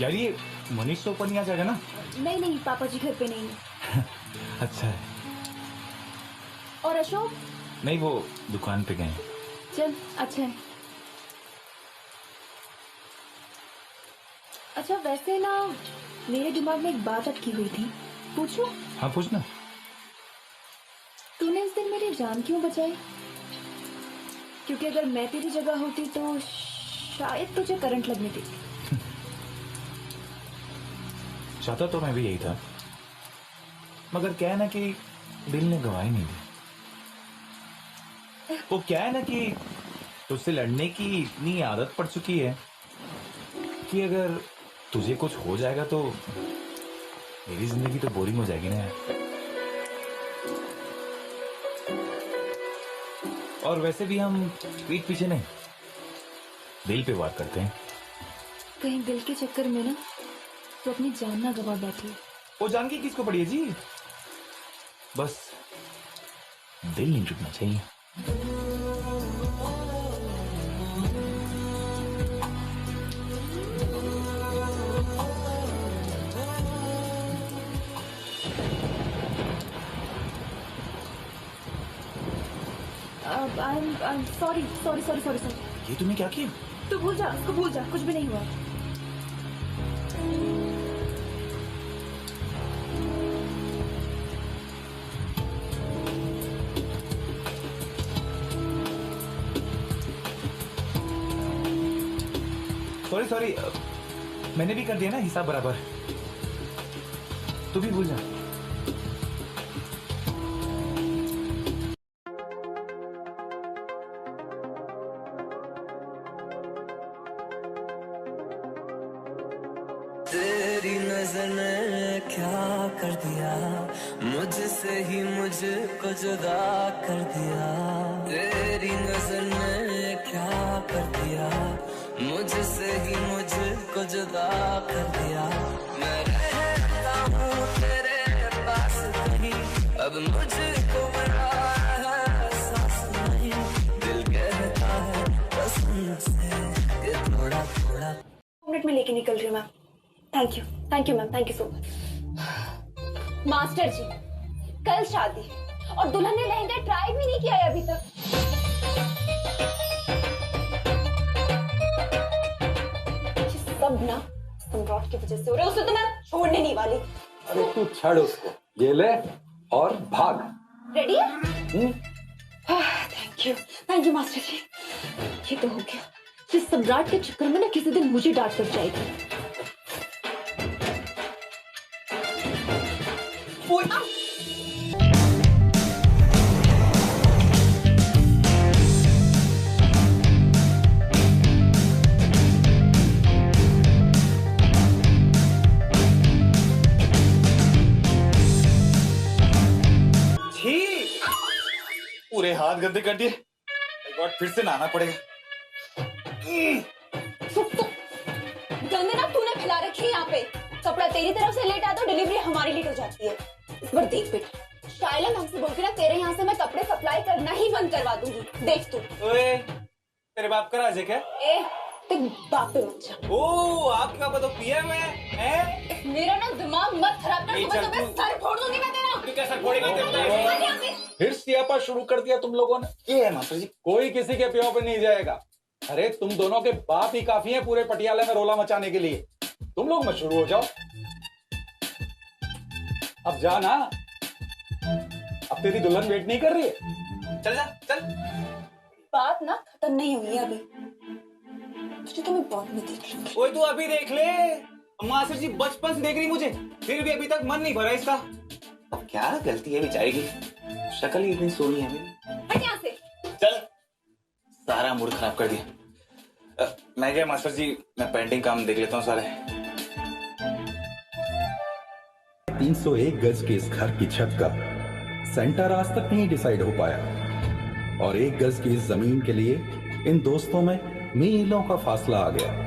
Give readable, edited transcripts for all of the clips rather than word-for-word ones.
यार ये मनीष तो ऊपर नहीं आ जाएगा ना? नहीं नहीं, पापा जी घर पे नहीं है। अच्छा है। और अशोक? नहीं, वो दुकान पे गए। चल अच्छा है। अच्छा वैसे ना, मेरे दिमाग में एक बात अटकी हुई थी, पूछूं? हाँ पूछना। तूने इस दिन मेरी जान क्यों बचाई? क्योंकि अगर मैं तेरी जगह होती तो शायद तुझे करंट लगने देती। चाहता तो मैं भी यही था, मगर क्या है ना कि दिल ने गवाही नहीं दी। वो क्या है ना कि तुझसे लड़ने की इतनी आदत पड़ चुकी है कि अगर तुझे कुछ हो जाएगा तो मेरी जिंदगी तो बोरिंग हो जाएगी ना यार। और वैसे भी हम पीठ पीछे नहीं, दिल पे वार करते हैं। कहीं दिल के चक्कर में ना तो अपनी जान ना गवा बैठी। वो जान के किसको पड़ी है जी, बस दिल नहीं टूटना चाहिए। Sorry sorry sorry sorry sorry. ये तूने क्या किया? तू भूल जा उसको, भूल जा, कुछ भी नहीं हुआ। सॉरी सॉरी, मैंने भी कर दिया ना हिसाब बराबर, तू भी भूल जा। तेरी नजर ने क्या कर दिया, मुझसे ही मुझको जुदा कर दिया। तेरी नजर ने क्या कर दिया, मुझसे ही मुझको जुदा कर दिया। मैं रहता हूँ तेरे पास नहीं, अब मुझको मेरा एहसास नहीं। दिल कहता है कसम से कि थोड़ा थोड़ा। मिनट में लेके निकल रही हूँ ma'am. Thank you ma'am, thank you so much. Master ji, कल शादी और दुल्हन ने लहंगा ट्राई भी नहीं किया है अभी तक। ये सब ना सम्राट की वजह से हो रहा है, उसे तो मैं छोड़ने नहीं वाली। अरे तू छड़ उसको, ये ले और भाग। रेडी है? थैंक यू मास्टर जी। ये तो हो गया। ये सम्राट के चक्कर में ना किसी दिन मुझे डांट पड़ जाएगी। पूरे हाथ गंदे कर दिए, एक बार फिर से नहाना पड़ेगा। गंदे ना तूने फैला रखी है यहाँ पे। कपड़ा तेरी तरफ से लेट आता, डिलीवरी हमारी लेट हो जाती है। इस बार देख बेटा, शायला मैम से बोल के ना तेरे यहाँ से मैं कपड़े सप्लाई करना ही बंद करवा दूंगी। देख तू। ओए, तेरे बाप का राज है क्या? ते बाप पे मत जा। ओ, आपका पता पिया मैं है? मेरा ना दिमाग मत खराब कर, सुबह सुबह सर फोड़ दूंगी मैं तेरा। तू कैसा फोड़ेगा? फिर सियापा शुरू कर दिया तुम लोगों ने। ये है मास्टर जी, कोई किसी के प्यो पे नहीं जाएगा। अरे तुम दोनों के बाप ही काफी हैं पूरे पटियाला में रोला मचाने के लिए। तुम लोग मत शुरू हो जाओ। अब जा ना, अब तेरी दुल्हन वेट नहीं कर रही है। चल जा चल। बात ना खत्म नहीं हुई है अभी, तुझे तो मैं बाद में देख लूंगी। ओए तू अभी देख ले, मास्टर जी बचपन से देख रही मुझे, फिर भी अभी तक मन नहीं भरा इसका। अब क्या गलती है बेचारी की, शक्ल ही इतनी सोनी है मेरी। हट यहाँ से। चल, सारा मूड खराब कर दिया। मैं क्या मास्टर जी, मैं पेंटिंग काम देख लेता हूँ सारे। 301 गज के इस घर की छत का सेंटर आज तक नहीं डिसाइड हो पाया और 1 गज की इस जमीन के लिए इन दोस्तों में मीलों का फासला आ गया।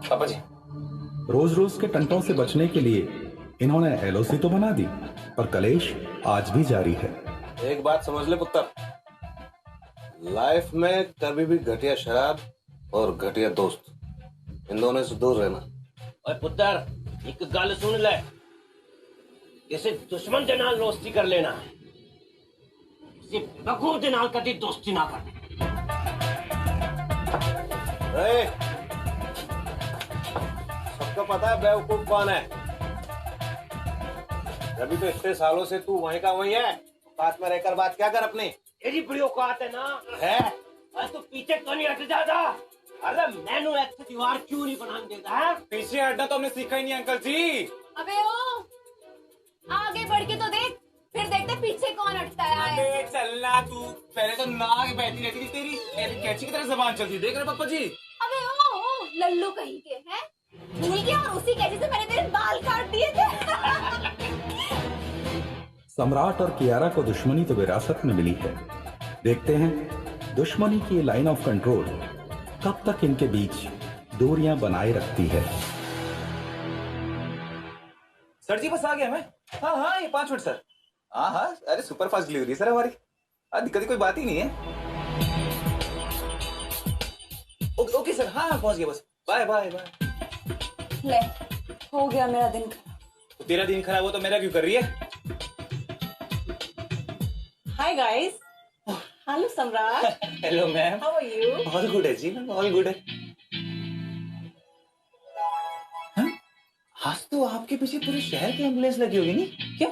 पापा जी। रोज रोज के टंटों से बचने के लिए इन्होंने एलओसी तो बना दी, पर कलेश आज भी जारी है। एक बात समझ ले पुत्र, लाइफ में कभी भी घटिया शराब और घटिया दोस्त, इन दोनों से दूर रहना। और पुत्र एक गल सुन ले, किसी दुश्मन के नाल दोस्ती कर लेना, किसी बेवकूफ के नाल कभी दोस्ती ना कर। सबको पता है बेवकूफ कौन है। अभी तो इतने सालों से तू वहीं का वहीं है, पास में रहकर बात क्या कर अपनी। तेरी बड़ी औकात है ना है? अरे तू पीछे क्यों नहीं हट जाता? अरे मैंने ऐसे दीवार क्यों नहीं बनाने देता है? पीछे हटना तो हमने सीखा ही नहीं अंकल जी। अबे ओ, आगे बढ़ के तो देख, फिर देखते पीछे कौन हटता है। अबे चलना तू, पहले तो नाक बहती रहती थी तेरी, ऐसी कैची की तरह जबान चलती, देख रहे पापा जी। अबे ओ लल्लू कहीं के हैं, भूल गया? और उसी कैची से मैंने तेरे बाल काट दिए थे। सम्राट और कियारा को दुश्मनी तो विरासत में मिली है। देखते हैं दुश्मनी की लाइन ऑफ कंट्रोल कब तक इनके बीच दूरियां बनाए रखती है। सर जी बस आ गया मैं। हाँ हाँ ये 5 मिनट सर। हाँ हाँ अरे सुपर फास्ट डिलीवरी सर हमारी, दिक्कत की कोई बात ही नहीं है। ओके ओके सर, हाँ पहुंच गया बस। Bye bye bye. ले, हो गया मेरा दिन खराब। तो तेरा दिन खराब हो तो मेरा क्यों कर रही है? Hi guys. Hello Samrat. Hello ma'am. How are you? All good है जी मैम, ऑल गुड है। हाँ? आज तो आपके पीछे पूरे शहर की एम्बुलेंस लगी होगी नहीं? क्यों?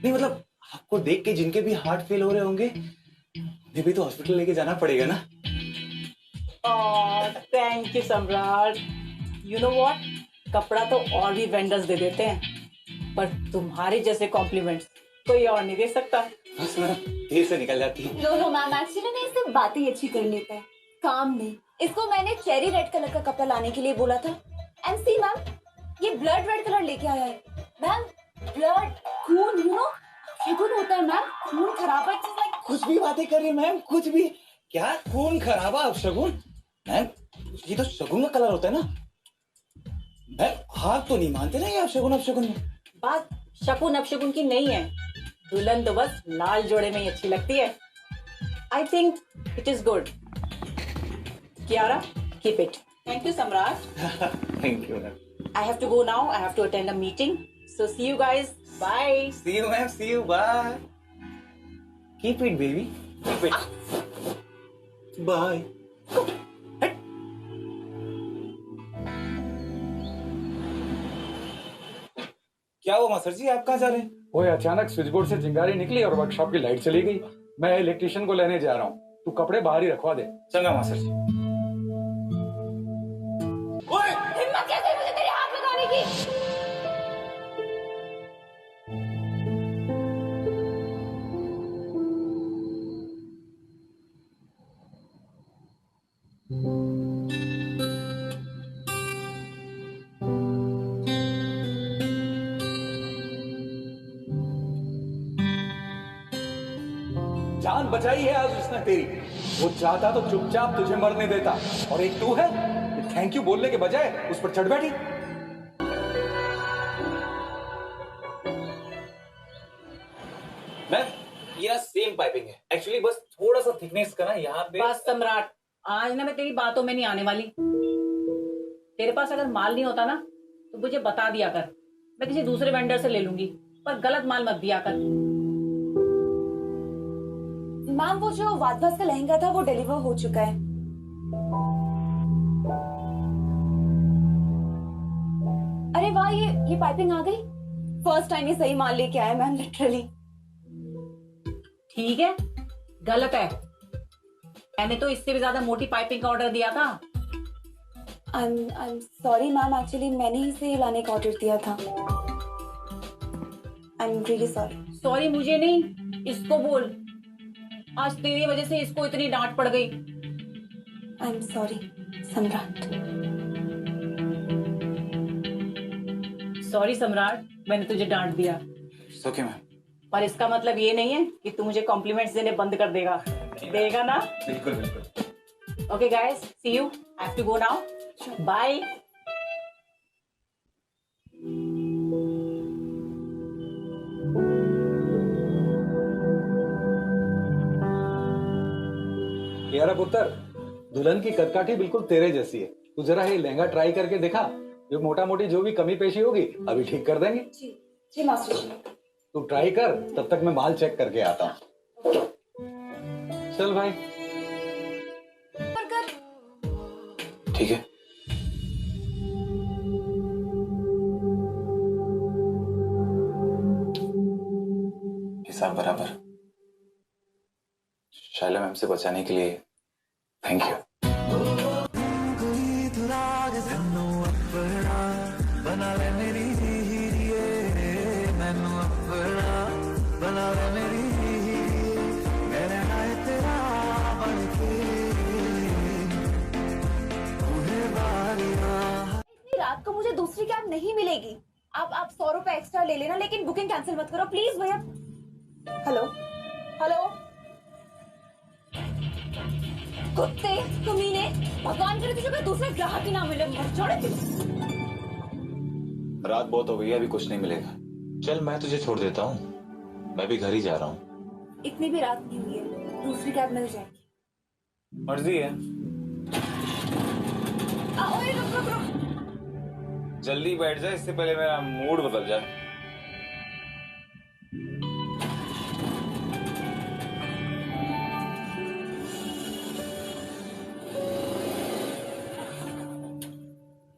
नहीं मतलब आपको देख के जिनके भी हार्ट फेल हो रहे होंगे, उन्हें भी तो हॉस्पिटल लेके जाना पड़ेगा ना। Oh, thank you Samrat. You know what? कपड़ा तो और भी वेंडर्स दे देते हैं, पर तुम्हारे जैसे कॉम्प्लीमेंट्स कोई और नहीं दे सकता। बस मैडम देर से निकल जाती है। नो मैम, एक्चुअली ना इससे बातें ही अच्छी कर लेता है, काम नहीं। इसको मैंने चेरी रेड कलर का कपड़ा लाने के लिए बोला था। एंड सी मैम, ये ब्लड रेड कलर लेके आया है। मैम ब्लड, खून, यू नो शगुन होता है मैम, खून खराबा। कुछ भी बातें कर रही है मैम, कुछ भी। क्या खून खराबा अब शगुन? मैम ये तो शगुन का कलर होता है ना मैम, आप तो नहीं मानते ना ये आप शगुन में। बात शकुन अपशकुन की नहीं है, दुल्हन तो बस लाल जोड़े में ही अच्छी लगती है। I think it is good. Kiara, keep it. Thank you Samrat. Thank you ma'am. I have to go now, I have to attend a meeting, so see you guys, bye. See you ma'am, see you, bye. Keep it baby, keep it, bye. क्या हुआ master जी, आप कहाँ जा रहे हैं? ओए अचानक switch board से चिंगारी निकली और वर्कशॉप की लाइट चली गई। मैं इलेक्ट्रिशियन को लेने जा रहा हूँ, तू कपड़े बाहर ही रखवा दे। चंगा मास्टर जी। हिम्मत कैसे मुझे तेरे हाथ लगाने की? जान बचाई है आज उसने तेरी। वो चाहता तो चुपचाप तुझे मरने देता, और एक तू है थैंक यू बोलने के बजाय उस पर चढ़ बैठी। मैम ये ना सेम पाइपिंग है एक्चुअली, बस थोड़ा सा थिकनेस का ना यहाँ पे। बस सम्राट, आज ना मैं तेरी बातों में नहीं आने वाली। तेरे पास अगर माल नहीं होता ना तो मुझे बता दिया कर, मैं किसी दूसरे वेंडर से ले लूंगी, पर गलत माल मत दिया कर। मैम वो जो वादवास का लहंगा था वो डिलीवर हो चुका है। अरे वाह, ये पाइपिंग आ गई। फर्स्ट टाइम ये सही माल लेके आया मैम, लिटरली। ठीक है, गलत है। मैंने तो इससे भी ज्यादा मोटी पाइपिंग का ऑर्डर दिया था। I'm sorry मैम, एक्चुअली मैंने ही से लाने का ऑर्डर दिया था। I'm really sorry। सॉरी मुझे नहीं, इसको बोल। आज तेरी वजह से इसको इतनी डांट पड़ गई। I'm sorry सम्राट। सॉरी सम्राट, मैंने तुझे डांट दिया। Okay ma'am. पर इसका मतलब ये नहीं है कि तू मुझे कॉम्प्लीमेंट्स देने बंद कर देगा। देगा ना? बिल्कुल बिल्कुल। Okay guys, see you. I have to go now, bye. यारा पुत्र, दुल्हन की कदकाठी बिल्कुल तेरे जैसी है। तू जरा ये लहंगा ट्राई करके दिखा। जो मोटा मोटी जो भी कमी पेशी होगी अभी ठीक कर देंगे। जी जी मास्टर जी। तू ट्राई कर, तब तक मैं माल चेक करके आता हूँ। चल भाई। ठीक है। हिसाब बराबर। शायला मैम से बचाने के लिए थैंक यू। बना ले मेरी मैनू अपना बना ले मेरी मेरे नाल तेरा बन के इतनी रात को मुझे दूसरी कैब नहीं मिलेगी। आप 100 रुपए एक्स्ट्रा ले लेना, लेकिन बुकिंग कैंसिल मत करो प्लीज भैया। हेलो हेलो, कुत्ते कमीने, भगवान करे तुझे कोई दूसरा ग्राहक ही ना मिले, मर छोड़े। रात बहुत हो गई है, अभी कुछ नहीं मिलेगा। चल मैं तुझे छोड़ देता हूँ, मैं भी घर ही जा रहा हूँ। इतनी भी रात नहीं हुई है, दूसरी कैब मिल जाएगी। मर्जी है। ओए रुक रुक रुक। जल्दी बैठ जा, इससे पहले मेरा मूड बदल जाए।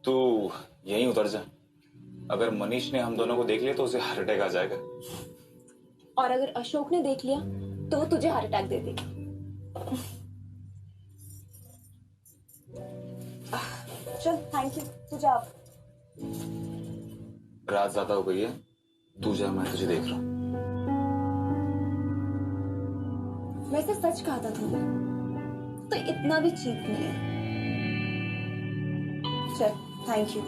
तू यहीं उतर जा। अगर मनीष ने हम दोनों को देख लिया तो उसे हार्ट अटैक आ जाएगा। और अगर अशोक ने देख लिया तो वो तुझे हार्ट अटैक दे देगा। चल थैंक यू, तू जा अब। रात ज्यादा हो गई है, तू जा, मैं तुझे देख रहा हूँ। वैसे सच कहा था तुमने, तो इतना भी चीप नहीं है। चल थैंक यू।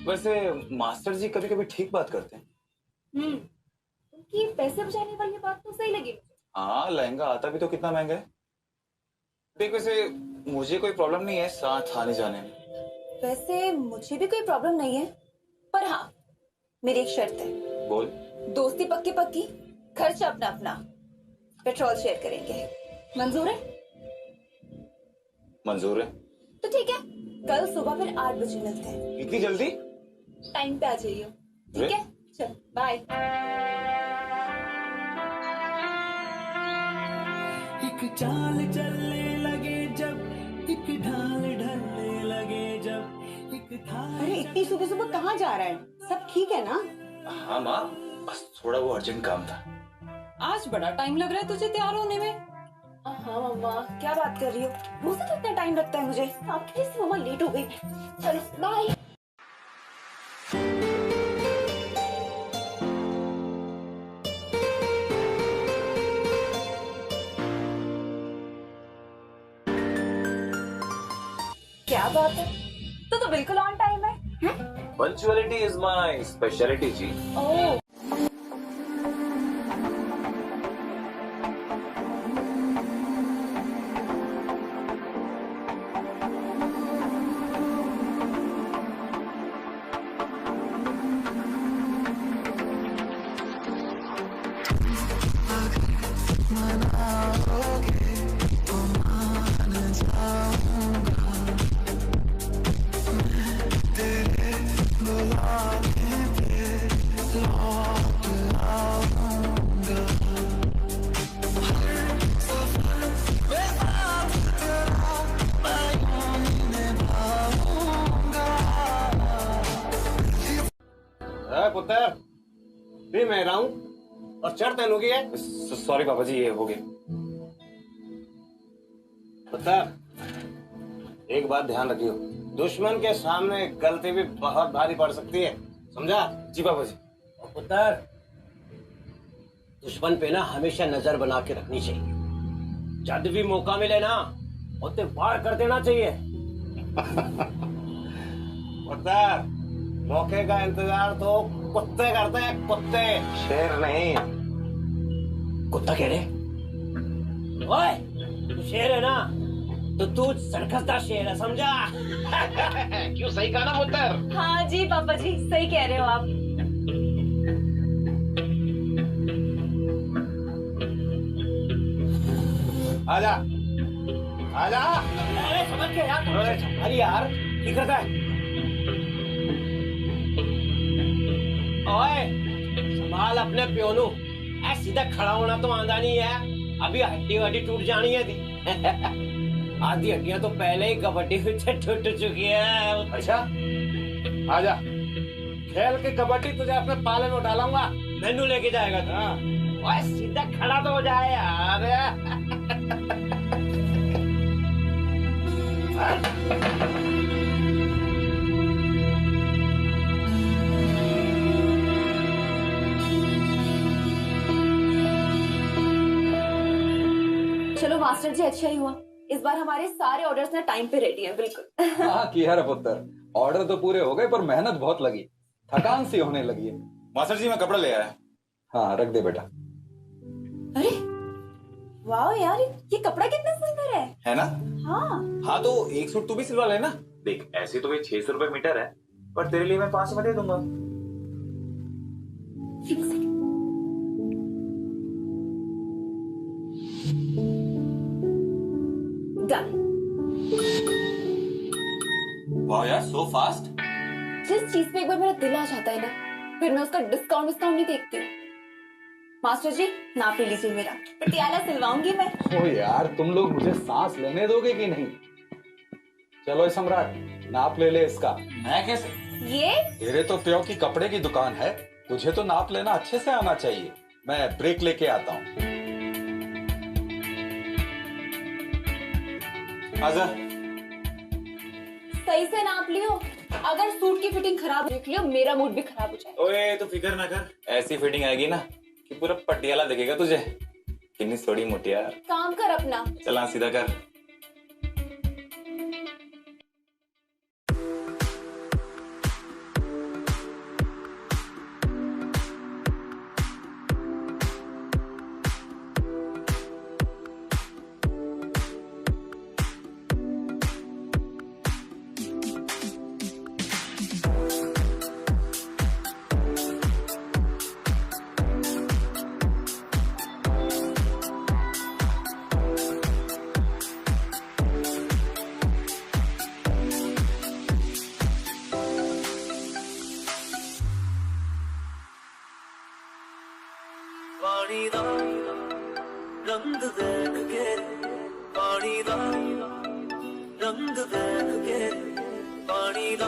वैसे मास्टर जी कभी कभी ठीक बात करते हैं। उनकी पैसे बचाने वाली बात तो सही लगी मुझे। हाँ, लहंगा आता भी तो कितना महंगा है। देख, वैसे मुझे कोई प्रॉब्लम नहीं है साथ आने जाने में। वैसे मुझे भी कोई प्रॉब्लम नहीं है, पर हाँ मेरी एक शर्त है। बोल। दोस्ती पक्की पक्की, खर्चा अपना अपना, पेट्रोल शेयर करेंगे। मंजूर है? मंजूर है। तो ठीक है, कल सुबह फिर 8 बजे मिलते हैं। इतनी जल्दी? टाइम पे आ जाइए, ठीक है? चल बाय। एक चाल चलने लगे जब, एक ढाल ढलने लगे जब, एक था। अरे इतनी सुबह सुबह कहाँ जा रहा है? सब ठीक है ना? हाँ माँ, बस थोड़ा वो अर्जेंट काम था। आज बड़ा टाइम लग रहा है तुझे तैयार होने में। हाँ मम्मा, क्या बात कर रही हो? रोज तो इतना टाइम लगता है मुझे। आपकी वजह से मम्मा लेट हो गई। चलो बाय। क्या बात है, तो बिल्कुल ऑन टाइम है। पंक्चुअलिटी इज माय स्पेशलिटी जी। ओह, पुत्र भी मैं रहा हूँ और चढ़ तेनू की है। सॉरी पापा जी, ये हो गया। पुत्र, एक बात ध्यान रखियो, दुश्मन के सामने गलती भी बहुत भारी पड़ सकती है, समझा? जी पापा जी। और पुत्र, दुश्मन पे ना हमेशा नजर बना के रखनी चाहिए। जब भी मौका मिले ना, उसे वार कर देना चाहिए। पुत्र, मौके का इंतजार तो कुत्ते करते हैं, कुत्ते, शेर नहीं। कुत्ता कह रहे? ओए, तू शेर है ना, तो तू सरकसदार शेर है, समझा? क्यों, सही कहा ना पुत्र? हाँ जी पापा जी, सही कह रहे हो आप। आजा, आजा। अरे समझ के यार, अरे यार, क्या करता है? ओए, संभाल अपने प्योनू। ऐ सीधा खड़ा होना तो आंदा नहीं है, अभी हड्डी वड्डी टूट जानी है दी। आधी हड्डियां तो पहले ही कबड्डी में टूट चुकी है। अच्छा, आजा, खेल के कबड्डी तुझे अपने पाले में डालूंगा। मैनू लेके जाएगा था। ओए, सीधा खड़ा तो हो जाए यार। चलो मास्टर जी, अच्छा ही हुआ, इस बार हमारे सारे ऑर्डर्स ना टाइम पे रेडी हैं। बिल्कुल। हाँ किया रे पुत्र, ऑर्डर तो पूरे हो गए पर मेहनत बहुत लगी, थकान सी होने लगी है। मास्टर जी, मैं कपड़ा ले आया। हाँ रख दे बेटा। अरे वाह यार, ये कपड़ा कितना सुंदर है ना? हाँ। हाँ तो एक सूट तू भी सिलवा लेना। देख, ऐसे तो भाई 600 रुपए मीटर है, पर तेरे लिए मैं 500 में दे दूंगा। डन। वाह यार, सो फास्ट। जिस चीज पे एक बार मेरा दिल आ जाता है ना, फिर मैं उसका डिस्काउंट नहीं देखती हूँ। मास्टर जी, नाप ले लीजिए मेरा, पटियाला सिलवाऊंगी मैं। ओ यार, तुम लोग मुझे सांस लेने दोगे कि नहीं? चलो सम्राट, नाप ले ले इसका। मैं कैसे? ये तेरे तो प्यो की कपड़े की दुकान है, तुझे तो नाप लेना अच्छे से आना चाहिए। मैं ब्रेक लेके आता हूँ। आजा। सही से नाप लियो, अगर सूट की फिटिंग खराब देख लियो, मेरा मूड भी खराब हो जाए। ओए, तो फिक्र ना कर, ऐसी फिटिंग आएगी ना कि पूरा पटियाला दिखेगा तुझे। कितनी थोड़ी मोटी यार। काम कर अपना। चला सीधा कर। रंग देख के पानी दा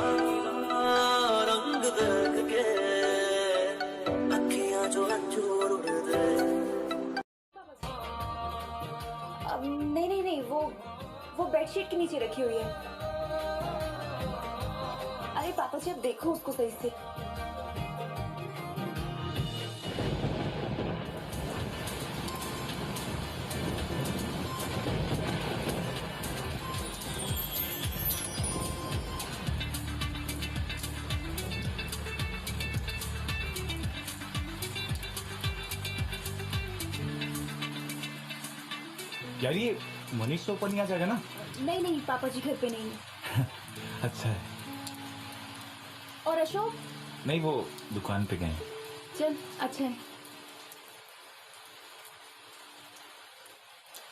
रंग देख के अखियां जो अंजूर उड़ दे। नहीं नहीं नहीं, वो बेडशीट के नीचे रखी हुई है। अरे पापा जी, अब देखो उसको सही से। यार ये मनीष तो ऊपर नहीं आ जाएगा ना? नहीं नहीं, पापा जी घर पे नहीं है। अच्छा है। और अशोक? नहीं, वो दुकान पे गए। चल, अच्छा है।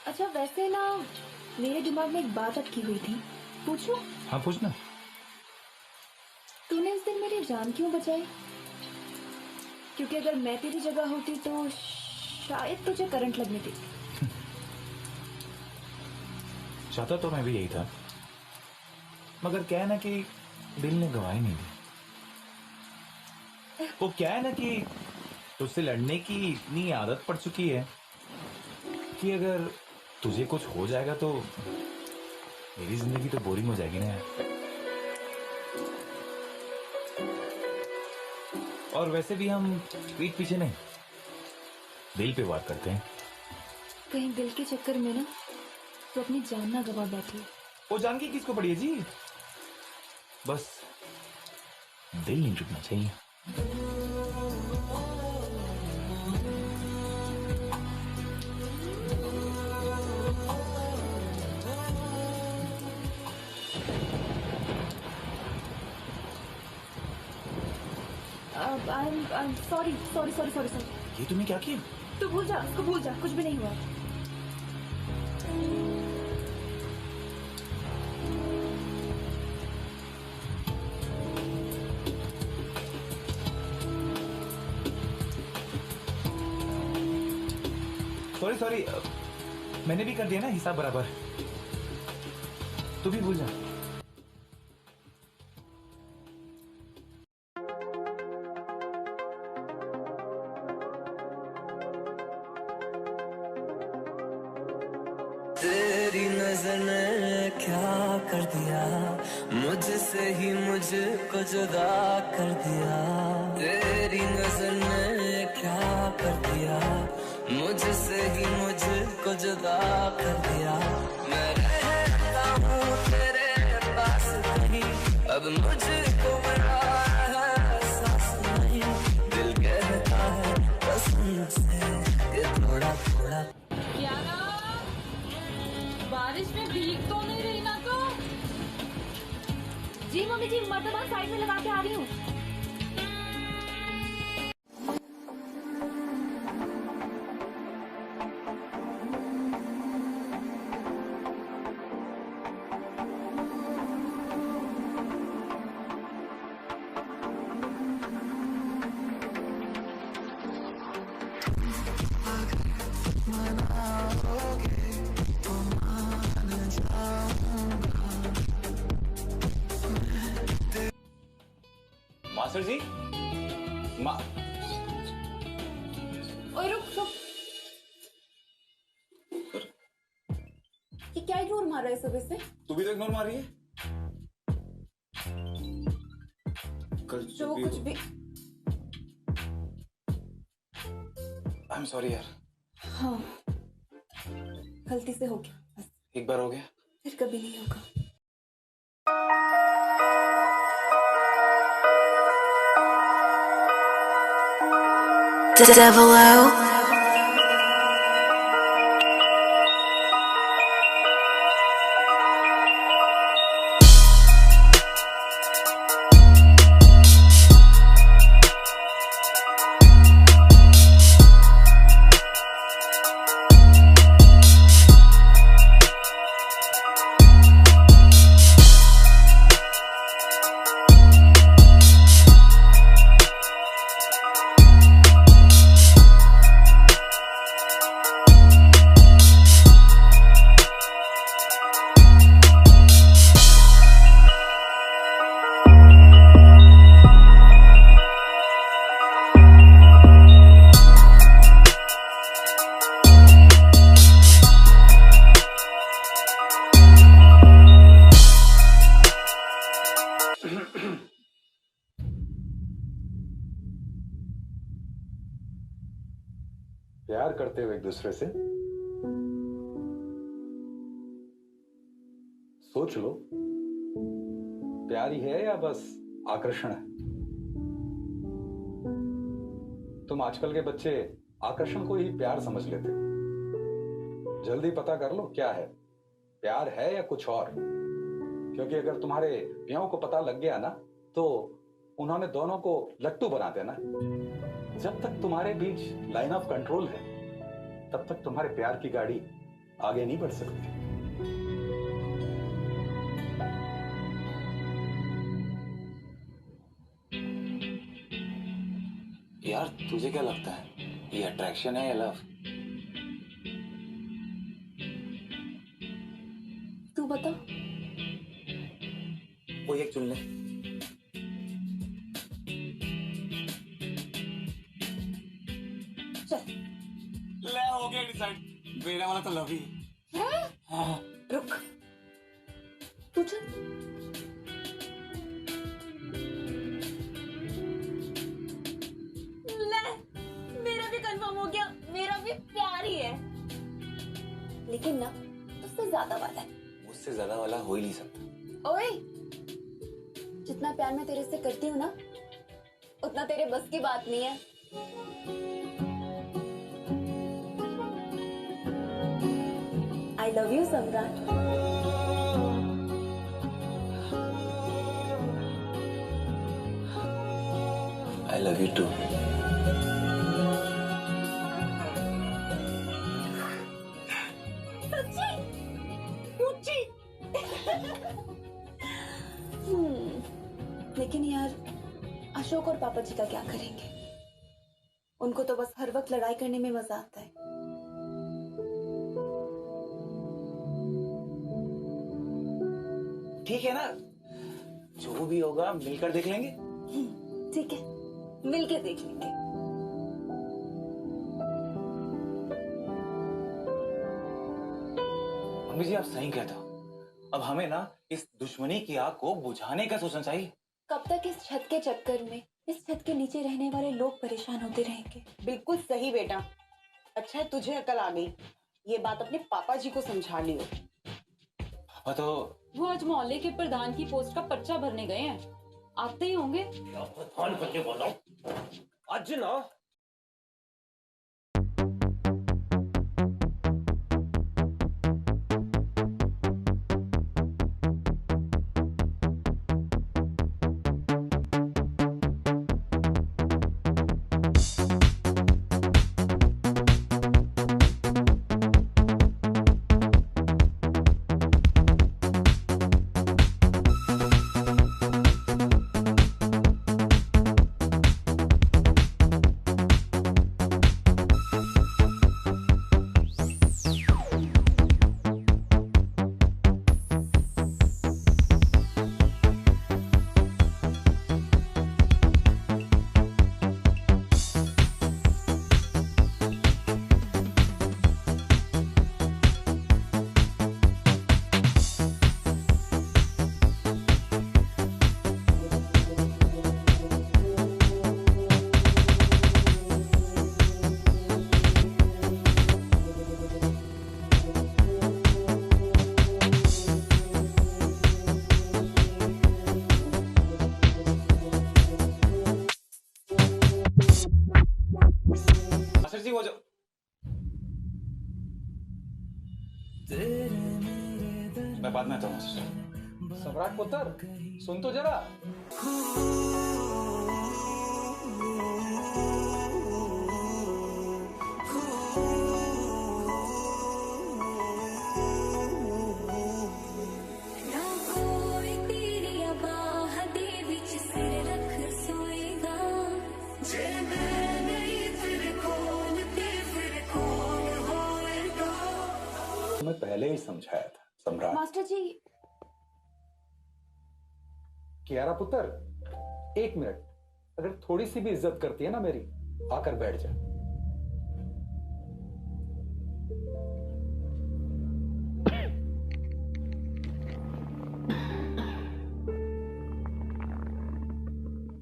अच्छा, वैसे ना मेरे दिमाग में एक बात अटकी हुई थी, पूछूं? हाँ पूछना। तूने उस दिन मेरी जान क्यों बचाई? क्योंकि अगर मैं तेरी जगह होती तो शायद तुझे करंट लगने देती। चाहता तो मैं भी यही था, मगर क्या है ना कि दिल ने गवाही नहीं दी। वो क्या है ना कि तुझसे लड़ने की इतनी आदत पड़ चुकी है कि अगर तुझे कुछ हो जाएगा तो मेरी जिंदगी तो बोरिंग हो जाएगी ना यार। और वैसे भी हम पीठ पीछे नहीं, दिल पे बात करते हैं। कहीं दिल के चक्कर में ना तो अपनी जान ना गवा बैठी। वो जान की किसको पड़ी है जी? बस दिल नहीं टूटना चाहिए। सॉरी। ये तुमने क्या किया? तू भूल जा, उसको भूल जा, कुछ भी नहीं हुआ। सॉरी, मैंने भी कर दिया ना हिसाब बराबर। तू भी भूल जा। तेरी नजर ने क्या कर दिया, मुझसे ही मुझको जुदा कर दिया। तेरी नजर ने क्या कर दिया, मुझसे ही मुझको जुदा कर दिया। मैं रहता हूँ तेरे पास नहीं, अब मुझको मेरा एहसास नहीं। दिल कहता है कसम से कि थोड़ा थोड़ा। बारिश में भीग तो नहीं रही ना? तो जी मम्मी जी, मर्तबा साइड में लगा के आ रही हूँ। मास्टर जी, ओए रुक। ये क्या इग्नोर मार रहा है सुबह से? तू भी तो इग्नोर मार रही है। कल जो कुछ भी। आई एम सॉरी यार। हाँ, गलती से हो गया, बस एक बार हो गया, फिर कभी नहीं होगा। Devil out. करते हो एक दूसरे से? सोच लो, प्यार ही है या बस आकर्षण है? तुम आजकल के बच्चे आकर्षण को ही प्यार समझ लेते हो। जल्दी पता कर लो क्या है, प्यार है या कुछ और। क्योंकि अगर तुम्हारे पियों को पता लग गया ना, तो उन्होंने दोनों को लट्टू बना देना। जब तक तुम्हारे बीच लाइन ऑफ कंट्रोल है, तब तक तुम्हारे प्यार की गाड़ी आगे नहीं बढ़ सकती। यार तुझे क्या लगता है, ये अट्रैक्शन है या लव? तू बता। कोई एक चुन ले। चल। ले हो गया डिसाइड, मेरा वाला तो लव ही है। हाँ। रुक, तू चल। मेरा भी कंफर्म हो गया, मेरा भी प्यार ही है, लेकिन ना उससे ज्यादा वाला है। मुझसे ज्यादा वाला हो ही नहीं सकता। ओए, जितना प्यार मैं तेरे से करती हूँ ना, उतना तेरे बस की बात नहीं है। आई love you Samrat. I love you too. लेकिन यार, अशोक और पापा जी का क्या करेंगे? उनको तो बस हर वक्त लड़ाई करने में मजा आता है। ठीक है ना, जो भी होगा मिलकर देख लेंगे। ठीक है, मिलके देख लेंगे। मम्मी जी आप सही कहते हो, अब हमें ना इस दुश्मनी की आग को बुझाने का सोचना चाहिए। कब तक इस छत के चक्कर में इस छत के नीचे रहने वाले लोग परेशान होते रहेंगे? बिल्कुल सही बेटा। अच्छा है तुझे अकल आ गई, ये बात अपने पापा जी को समझा लियो। पापा तो वो आज मोहल्ले के प्रधान की पोस्ट का पर्चा भरने गए हैं, आते ही होंगे। प्रधान करके बोल रहा हूँ आज ना। जी वो जो मैं बाद में आता हूँ। सम्राट पुत्र, सुन तो जरा। मैं पहले ही समझाया था सम्राट। मास्टर जी। कियारा पुत्र, एक मिनट, अगर थोड़ी सी भी इज्जत करती है ना मेरी, आकर बैठ जा।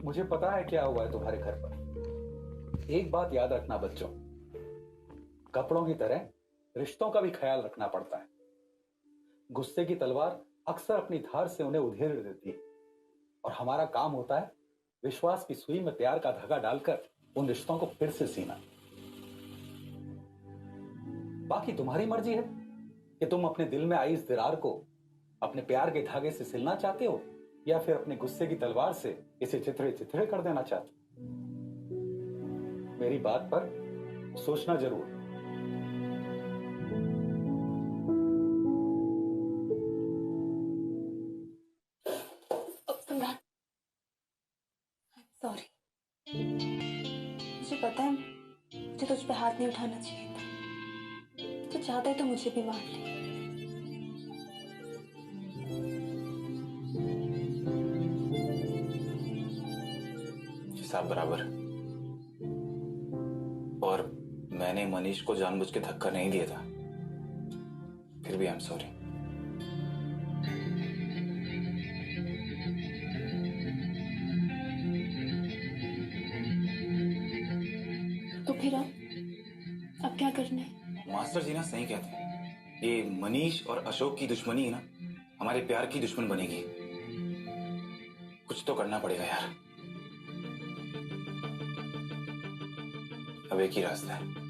मुझे पता है क्या हुआ है तुम्हारे घर पर। एक बात याद रखना बच्चों, कपड़ों की तरह रिश्तों का भी ख्याल रखना पड़ता है। गुस्से की तलवार अक्सर अपनी धार से उन्हें उधेड़ देती है और हमारा काम होता है विश्वास की सुई में प्यार का धागा डालकर उन रिश्तों को फिर से सीना। बाकी तुम्हारी मर्जी है कि तुम अपने दिल में आई इस दरार को अपने प्यार के धागे से सिलना चाहते हो या फिर अपने गुस्से की तलवार से इसे चिथड़े चिथड़े कर देना चाहते हो। मेरी बात पर सोचना जरूर। सम्राट, सॉरी। मुझे पता है मुझे तुझ पे हाथ नहीं उठाना चाहिए था। तू चाहता है तो मुझे भी मार ले। हिसाब बराबर। और मैंने मनीष को जानबूझ के धक्का नहीं दिया था, फिर भी आई एम सॉरी। तो फिर अब क्या करना है? मास्टर जी ना सही कहते हैं, ये मनीष और अशोक की दुश्मनी है ना हमारे प्यार की दुश्मन बनेगी। कुछ तो करना पड़ेगा यार। अब एक ही रास्ता है।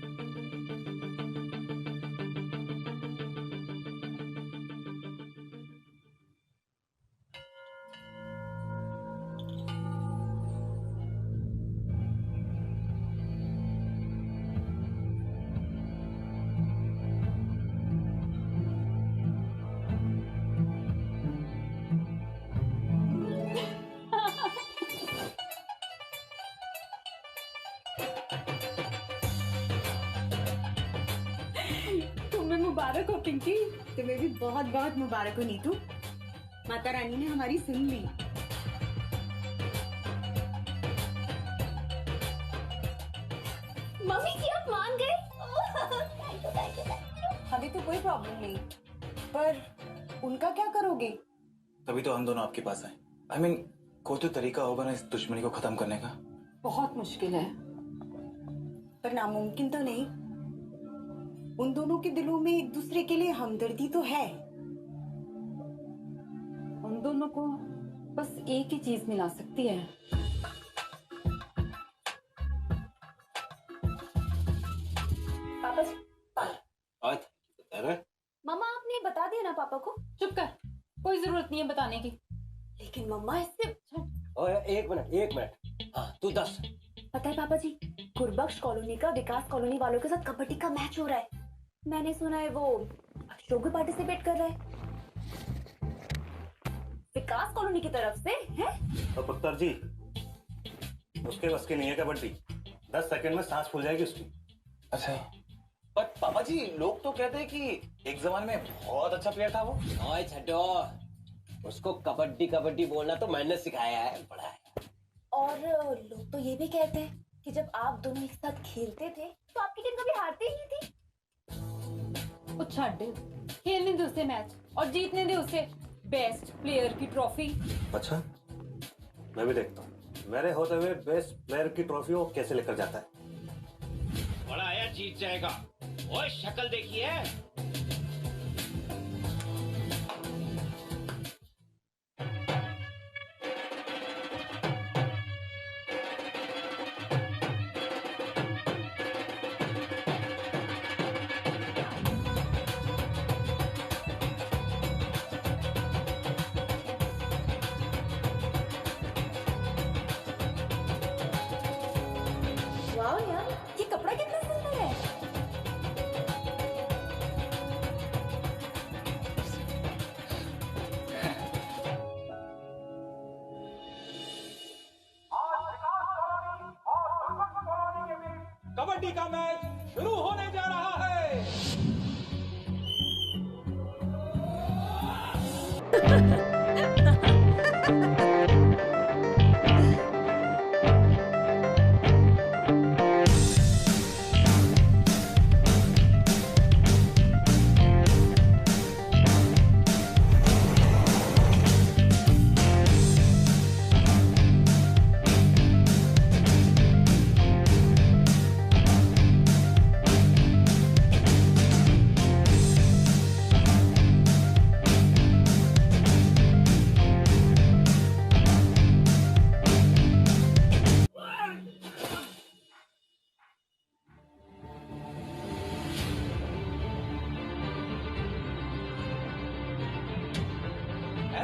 तुम्हें मुबारक हो पिंकी। तुम्हें भी बहुत बहुत मुबारक हो नीतू। माता रानी ने हमारी सुन ली। मम्मी जी आप मान गए। हमें तो कोई प्रॉब्लम नहीं, पर उनका क्या करोगे? तभी तो हम दोनों आपके पास आए। आई मीन कोई तो तरीका होगा ना इस दुश्मनी को खत्म करने का। बहुत मुश्किल है, पर नामुमकिन तो नहीं। उन दोनों के दिलों में एक दूसरे के लिए हमदर्दी तो है। उन दोनों को बस एक ही चीज मिला सकती है। पापा जी, अरे मम्मा आपने बता दिया ना पापा को? चुप कर, कोई जरूरत नहीं है बताने की। लेकिन मम्मा इससे ओए एक मिनट। हाँ तू दस। पता है पापा जी, गुरबख्श कॉलोनी का विकास कॉलोनी वालों के साथ कबड्डी का मैच हो रहा है। मैंने सुना है वो अशोक भी पार्टिसिपेट कर रहा है विकास कॉलोनी की तरफ से, है? तो पुत्र जी उसके बस की नहीं है कबड्डी। 10 सेकंड में सांस फूल जाएगी उसकी। अच्छा, पर पापा जी लोग तो कहते हैं कि एक जमाने में बहुत अच्छा प्लेयर था वो। ओए छड्डो, उसको कबड्डी कबड्डी बोलना तो मैंने सिखाया है, पढ़ाया। और लोग तो ये भी कहते हैं कि जब आप दोनों एक साथ खेलते थे तो आपकी टीम कभी हारती ही नहीं थी। वो छड्डे, खेलने दे उसे मैच और जीतने दे उसे बेस्ट प्लेयर की ट्रॉफी। अच्छा मैं भी देखता हूँ मेरे होते हुए बेस्ट प्लेयर की ट्रॉफी वो कैसे लेकर जाता है। बड़ा आया जीत जाएगा। ओए शक्ल देखिए। वाह यार, ये कपड़ा कितना सुंदर है। कबड्डी का मैच शुरू होने जा रहा है।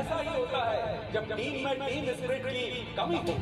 ऐसा ही होता है जब टीम में टीम स्पिरिट की कमी हो।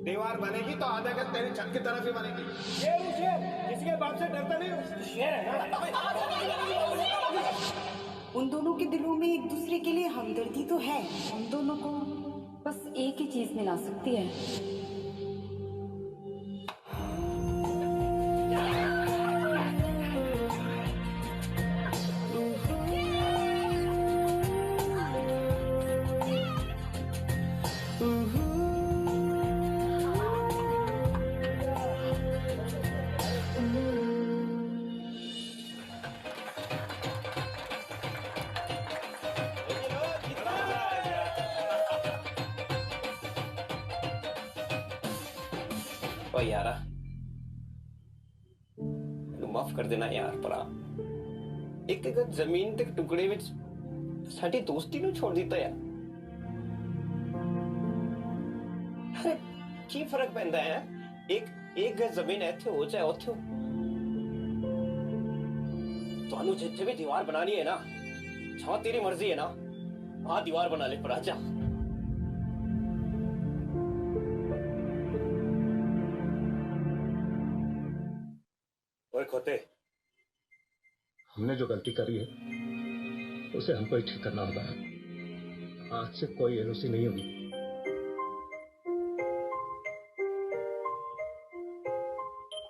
दीवार बनेगी तो आधा गज तेरी छत की तरफ ही बनेगी। इसके बाप से डरता नहीं, शेर है ना। उन दोनों के दिलों में एक दूसरे के लिए हमदर्दी तो है। हम दोनों को बस एक ही चीज मिला सकती है। ओ यारा, माफ कर देना यार, पर एक जमीन के टुकड़े विच साडी दोस्ती नु छोड़ दिता यार। अरे की फर्क पैंदा है? एक गज जमीन इत्थे हो चाहे उत्थे। तुहानू जिथे भी दीवार बनानी है ना, जहां तेरी मर्जी है ना, वहां दीवार बना ले, पर आजा। खोते, हमने जो गलती करी है उसे हमको ही ठीक करना होगा। आज से कोई एलओसी नहीं होगी।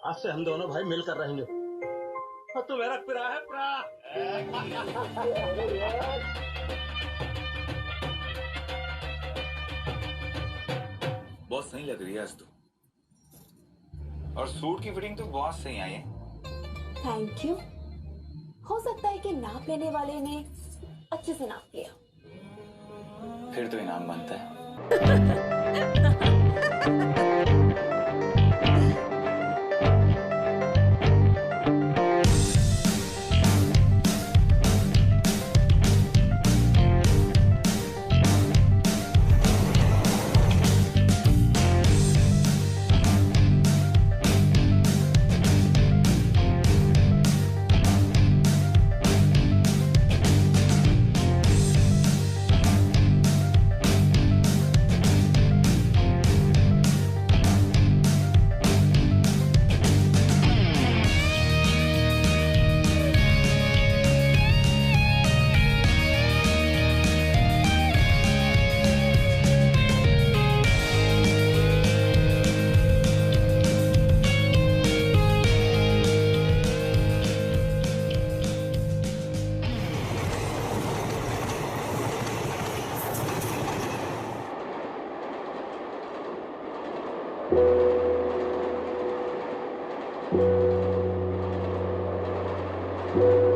आज से हम दोनों भाई मिलकर रहेंगे। और तू मेरा पिरा है, पिरा। बहुत सही लग रही है आज तो, और सूट की फिटिंग तो बहुत सही आई है। Thank you. हो सकता है कि नाप लेने वाले ने अच्छे से नाप लिया। फिर तो इनाम बनता है। है।